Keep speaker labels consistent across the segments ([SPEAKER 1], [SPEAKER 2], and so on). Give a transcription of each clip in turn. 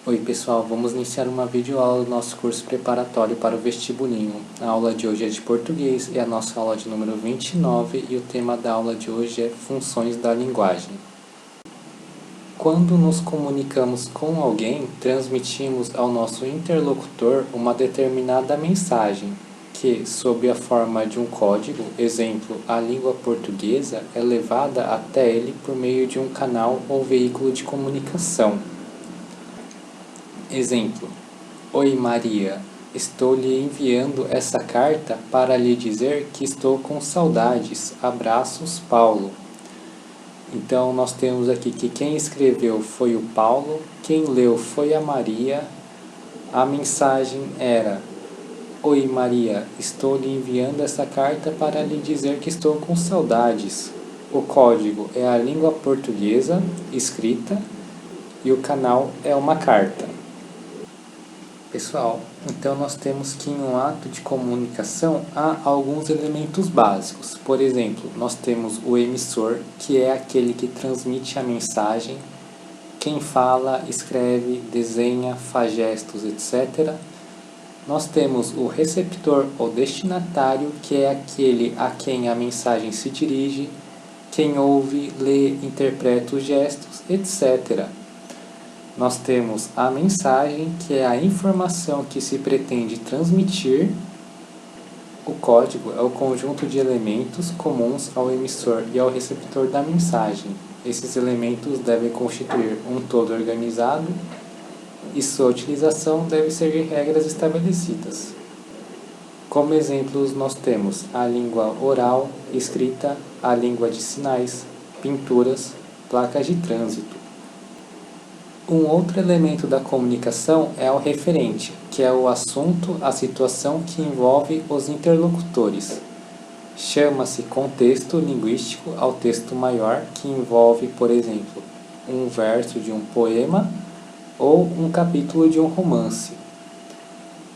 [SPEAKER 1] Oi pessoal, vamos iniciar uma videoaula do nosso curso preparatório para o vestibulinho. A aula de hoje é de português e a nossa aula de número 29 e o tema da aula de hoje é funções da linguagem. Quando nos comunicamos com alguém, transmitimos ao nosso interlocutor uma determinada mensagem, que, sob a forma de um código, exemplo, a língua portuguesa, é levada até ele por meio de um canal ou veículo de comunicação. Exemplo: Oi Maria, estou lhe enviando essa carta para lhe dizer que estou com saudades. Abraços, Paulo. Então nós temos aqui que quem escreveu foi o Paulo, quem leu foi a Maria. A mensagem era: Oi Maria, estou lhe enviando essa carta para lhe dizer que estou com saudades. O código é a língua portuguesa escrita e o canal é uma carta. Pessoal, então nós temos que em um ato de comunicação há alguns elementos básicos. Por exemplo, nós temos o emissor, que é aquele que transmite a mensagem. Quem fala, escreve, desenha, faz gestos, etc. Nós temos o receptor ou destinatário, que é aquele a quem a mensagem se dirige. Quem ouve, lê, interpreta os gestos, etc. Nós temos a mensagem, que é a informação que se pretende transmitir. O código é o conjunto de elementos comuns ao emissor e ao receptor da mensagem. Esses elementos devem constituir um todo organizado e sua utilização deve seguir regras estabelecidas. Como exemplos, nós temos a língua oral, escrita, a língua de sinais, pinturas, placas de trânsito. Um outro elemento da comunicação é o referente, que é o assunto, a situação que envolve os interlocutores. Chama-se contexto linguístico ao texto maior, que envolve, por exemplo, um verso de um poema ou um capítulo de um romance.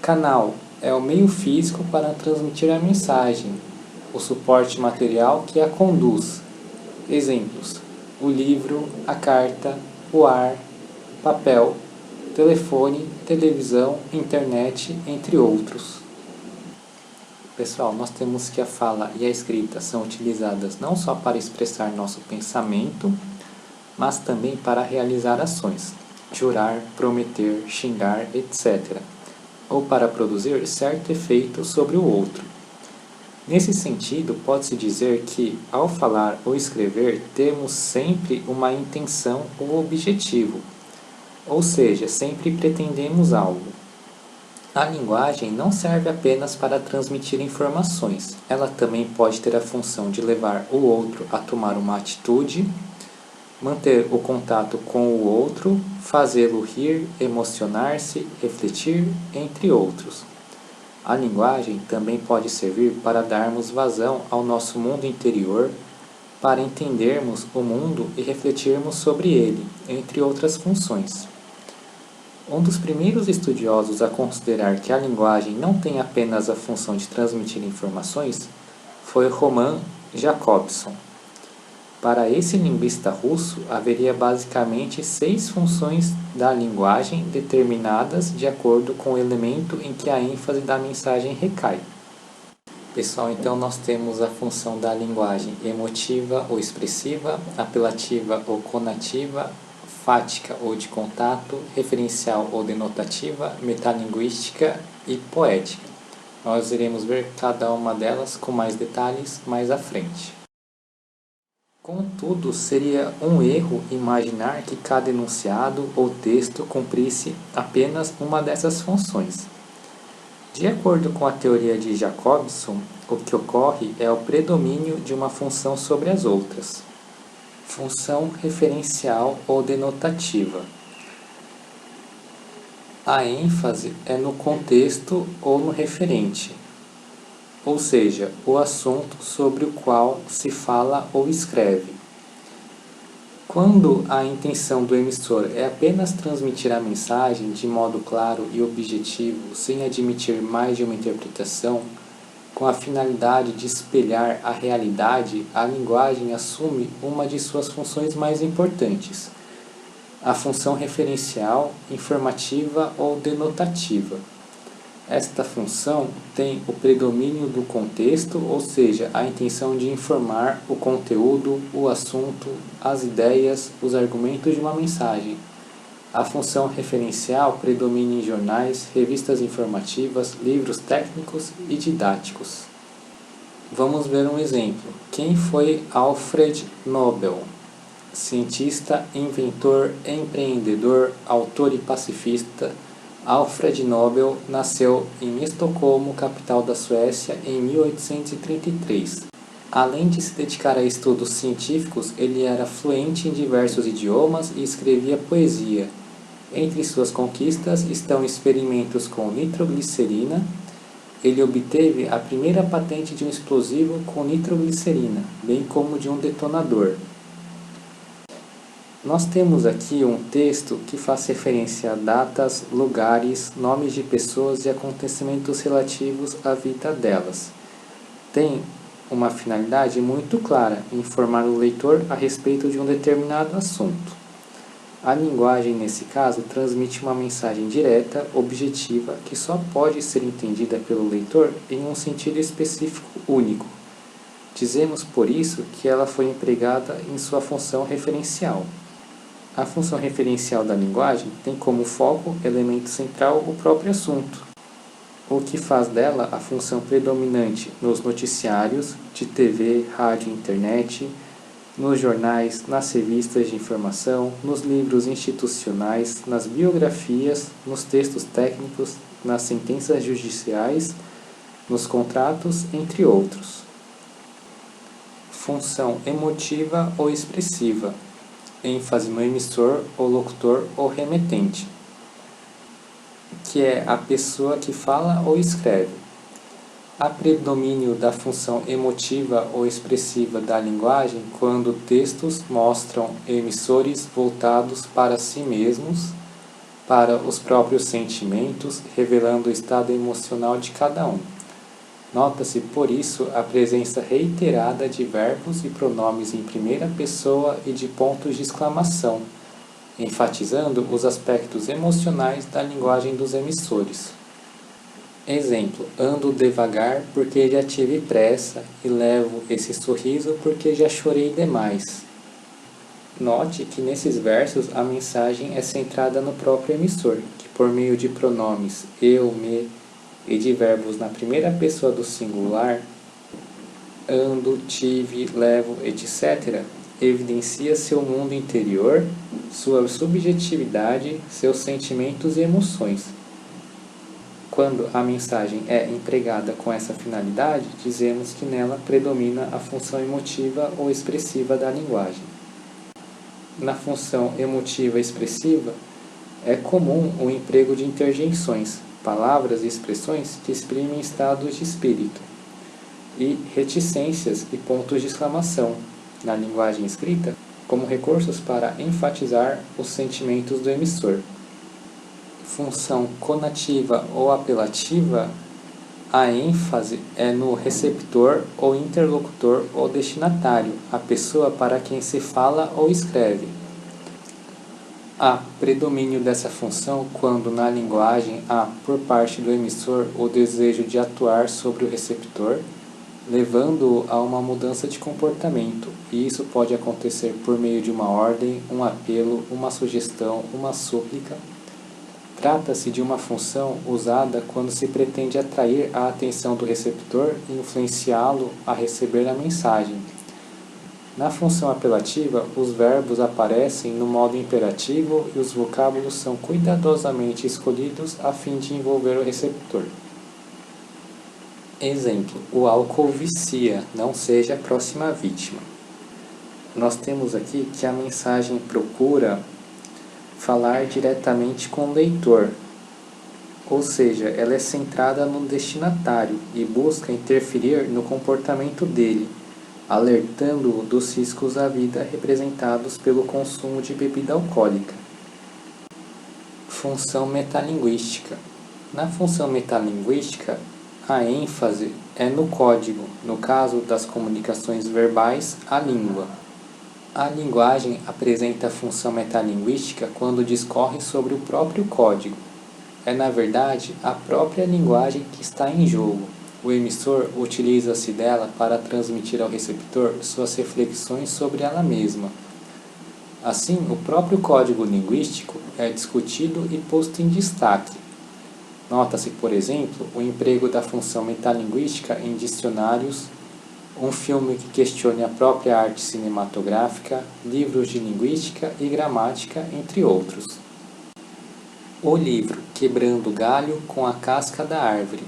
[SPEAKER 1] Canal é o meio físico para transmitir a mensagem, o suporte material que a conduz. Exemplos: o livro, a carta, o ar, papel, telefone, televisão, internet, entre outros. Pessoal, nós temos que a fala e a escrita são utilizadas não só para expressar nosso pensamento, mas também para realizar ações, jurar, prometer, xingar, etc., ou para produzir certo efeito sobre o outro. Nesse sentido, pode-se dizer que, ao falar ou escrever, temos sempre uma intenção ou objetivo, ou seja, sempre pretendemos algo. A linguagem não serve apenas para transmitir informações, ela também pode ter a função de levar o outro a tomar uma atitude, manter o contato com o outro, fazê-lo rir, emocionar-se, refletir, entre outros. A linguagem também pode servir para darmos vazão ao nosso mundo interior, para entendermos o mundo e refletirmos sobre ele, entre outras funções. Um dos primeiros estudiosos a considerar que a linguagem não tem apenas a função de transmitir informações foi Roman Jakobson. Para esse linguista russo, haveria basicamente 6 funções da linguagem determinadas de acordo com o elemento em que a ênfase da mensagem recai. Pessoal, então nós temos a função da linguagem emotiva ou expressiva, apelativa ou conativa, fática ou de contato, referencial ou denotativa, metalinguística e poética. Nós iremos ver cada uma delas com mais detalhes mais à frente. Contudo, seria um erro imaginar que cada enunciado ou texto cumprisse apenas uma dessas funções. De acordo com a teoria de Jakobson, o que ocorre é o predomínio de uma função sobre as outras. Função referencial ou denotativa. A ênfase é no contexto ou no referente, ou seja, o assunto sobre o qual se fala ou escreve. Quando a intenção do emissor é apenas transmitir a mensagem de modo claro e objetivo, sem admitir mais de uma interpretação, com a finalidade de espelhar a realidade, a linguagem assume uma de suas funções mais importantes, a função referencial, informativa ou denotativa. Esta função tem o predomínio do contexto, ou seja, a intenção de informar o conteúdo, o assunto, as ideias, os argumentos de uma mensagem. A função referencial predomina em jornais, revistas informativas, livros técnicos e didáticos. Vamos ver um exemplo. Quem foi Alfred Nobel? Cientista, inventor, empreendedor, autor e pacifista, Alfred Nobel nasceu em Estocolmo, capital da Suécia, em 1833. Além de se dedicar a estudos científicos, ele era fluente em diversos idiomas e escrevia poesia. Entre suas conquistas estão experimentos com nitroglicerina. Ele obteve a primeira patente de um explosivo com nitroglicerina, bem como de um detonador. Nós temos aqui um texto que faz referência a datas, lugares, nomes de pessoas e acontecimentos relativos à vida delas. Tem uma finalidade muito clara, informar o leitor a respeito de um determinado assunto. A linguagem, nesse caso, transmite uma mensagem direta, objetiva, que só pode ser entendida pelo leitor em um sentido específico único. Dizemos, por isso, que ela foi empregada em sua função referencial. A função referencial da linguagem tem como foco, elemento central, o próprio assunto, o que faz dela a função predominante nos noticiários de TV, rádio e internet, nos jornais, nas revistas de informação, nos livros institucionais, nas biografias, nos textos técnicos, nas sentenças judiciais, nos contratos, entre outros. Função emotiva ou expressiva. ênfase no emissor, ou locutor ou remetente, que é a pessoa que fala ou escreve. Há predomínio da função emotiva ou expressiva da linguagem quando textos mostram emissores voltados para si mesmos, para os próprios sentimentos, revelando o estado emocional de cada um. Nota-se, por isso, a presença reiterada de verbos e pronomes em primeira pessoa e de pontos de exclamação, enfatizando os aspectos emocionais da linguagem dos emissores. Exemplo: ando devagar porque já tive pressa e levo esse sorriso porque já chorei demais. Note que nesses versos a mensagem é centrada no próprio emissor, que por meio de pronomes eu, me e de verbos na primeira pessoa do singular, ando, tive, levo, etc., evidencia seu mundo interior, sua subjetividade, seus sentimentos e emoções. Quando a mensagem é empregada com essa finalidade, dizemos que nela predomina a função emotiva ou expressiva da linguagem. Na função emotiva expressiva, é comum o emprego de interjeições, palavras e expressões que exprimem estados de espírito, e reticências e pontos de exclamação, na linguagem escrita, como recursos para enfatizar os sentimentos do emissor. Função conativa ou apelativa, a ênfase é no receptor ou interlocutor ou destinatário, a pessoa para quem se fala ou escreve. Há predomínio dessa função quando na linguagem há, por parte do emissor, o desejo de atuar sobre o receptor, levando-o a uma mudança de comportamento, e isso pode acontecer por meio de uma ordem, um apelo, uma sugestão, uma súplica. Trata-se de uma função usada quando se pretende atrair a atenção do receptor e influenciá-lo a receber a mensagem. Na função apelativa, os verbos aparecem no modo imperativo e os vocábulos são cuidadosamente escolhidos a fim de envolver o receptor. Exemplo: o álcool vicia, não seja a próxima vítima. Nós temos aqui que a mensagem procura falar diretamente com o leitor, ou seja, ela é centrada no destinatário e busca interferir no comportamento dele, alertando-o dos riscos à vida representados pelo consumo de bebida alcoólica. Função metalinguística. Na função metalinguística, a ênfase é no código, no caso das comunicações verbais, a língua. A linguagem apresenta a função metalinguística quando discorre sobre o próprio código. É, na verdade, a própria linguagem que está em jogo. O emissor utiliza-se dela para transmitir ao receptor suas reflexões sobre ela mesma. Assim, o próprio código linguístico é discutido e posto em destaque. Nota-se, por exemplo, o emprego da função metalinguística em dicionários, um filme que questione a própria arte cinematográfica, livros de linguística e gramática, entre outros. O livro Quebrando o Galho com a Casca da Árvore.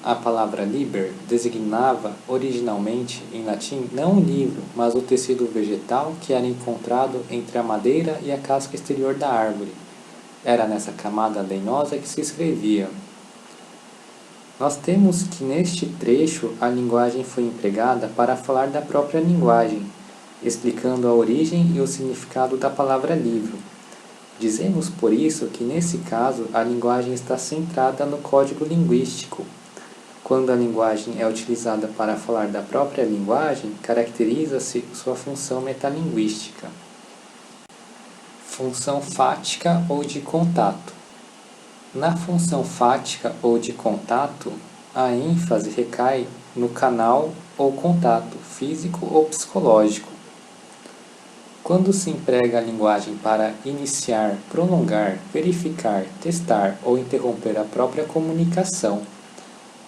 [SPEAKER 1] A palavra liber designava originalmente, em latim, não o livro, mas o tecido vegetal que era encontrado entre a madeira e a casca exterior da árvore. Era nessa camada lenhosa que se escrevia. Nós temos que neste trecho a linguagem foi empregada para falar da própria linguagem, explicando a origem e o significado da palavra livro. Dizemos por isso que nesse caso a linguagem está centrada no código linguístico. Quando a linguagem é utilizada para falar da própria linguagem, caracteriza-se sua função metalinguística. Função fática ou de contato. Na função fática ou de contato, a ênfase recai no canal ou contato, físico ou psicológico. Quando se emprega a linguagem para iniciar, prolongar, verificar, testar ou interromper a própria comunicação,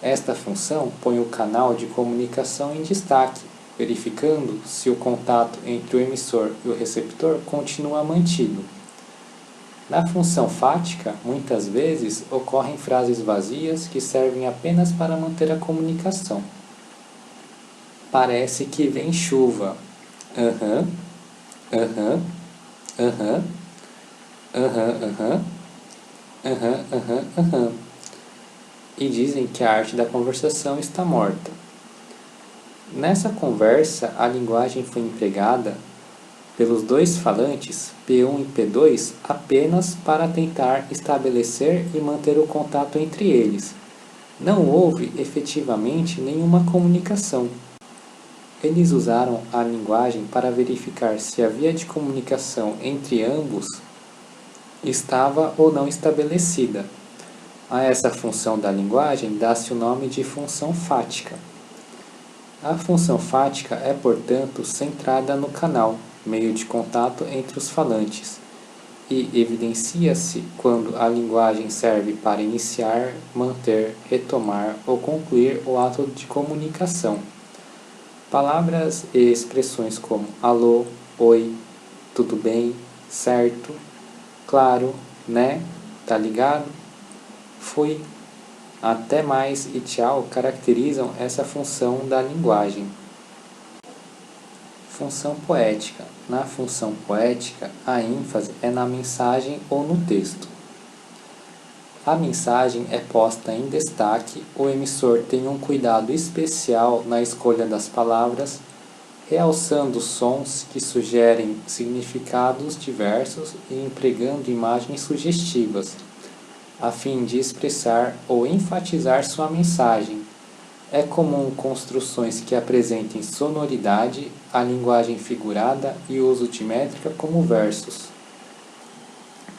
[SPEAKER 1] esta função põe o canal de comunicação em destaque, verificando se o contato entre o emissor e o receptor continua mantido. Na função fática, muitas vezes, ocorrem frases vazias que servem apenas para manter a comunicação. Parece que vem chuva. Aham, aham, aham, aham, aham, aham, aham, aham. E dizem que a arte da conversação está morta. Nessa conversa, a linguagem foi empregada pelos dois falantes, P1 e P2, apenas para tentar estabelecer e manter o contato entre eles. Não houve, efetivamente, nenhuma comunicação. Eles usaram a linguagem para verificar se a via de comunicação entre ambos estava ou não estabelecida. A essa função da linguagem dá-se o nome de função fática. A função fática é, portanto, centrada no canal, meio de contato entre os falantes, e evidencia-se quando a linguagem serve para iniciar, manter, retomar ou concluir o ato de comunicação. Palavras e expressões como alô, oi, tudo bem, certo, claro, né, tá ligado, fui, até mais e tchau caracterizam essa função da linguagem. Função poética. Na função poética, a ênfase é na mensagem ou no texto. A mensagem é posta em destaque, o emissor tem um cuidado especial na escolha das palavras, realçando sons que sugerem significados diversos e empregando imagens sugestivas, a fim de expressar ou enfatizar sua mensagem. É comum construções que apresentem sonoridade, a linguagem figurada e o uso de métrica como versos.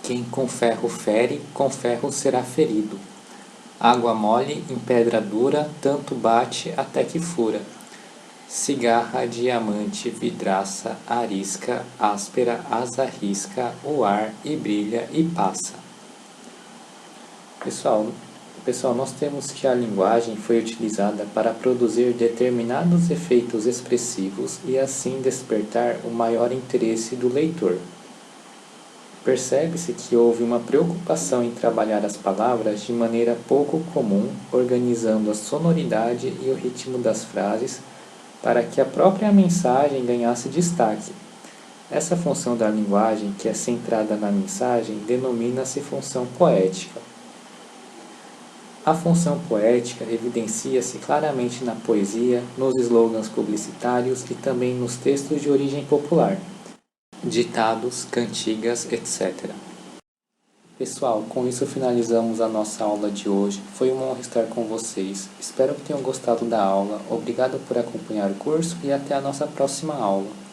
[SPEAKER 1] Quem com ferro fere, com ferro será ferido. Água mole em pedra dura, tanto bate até que fura. Cigarra, diamante, vidraça, arisca, áspera, asa risca, o ar e brilha e passa. Pessoal, nós temos que a linguagem foi utilizada para produzir determinados efeitos expressivos e assim despertar o maior interesse do leitor. Percebe-se que houve uma preocupação em trabalhar as palavras de maneira pouco comum, organizando a sonoridade e o ritmo das frases para que a própria mensagem ganhasse destaque. Essa função da linguagem, que é centrada na mensagem, denomina-se função poética. A função poética evidencia-se claramente na poesia, nos slogans publicitários e também nos textos de origem popular, ditados, cantigas, etc. Pessoal, com isso finalizamos a nossa aula de hoje. Foi uma honra estar com vocês. Espero que tenham gostado da aula. Obrigado por acompanhar o curso e até a nossa próxima aula.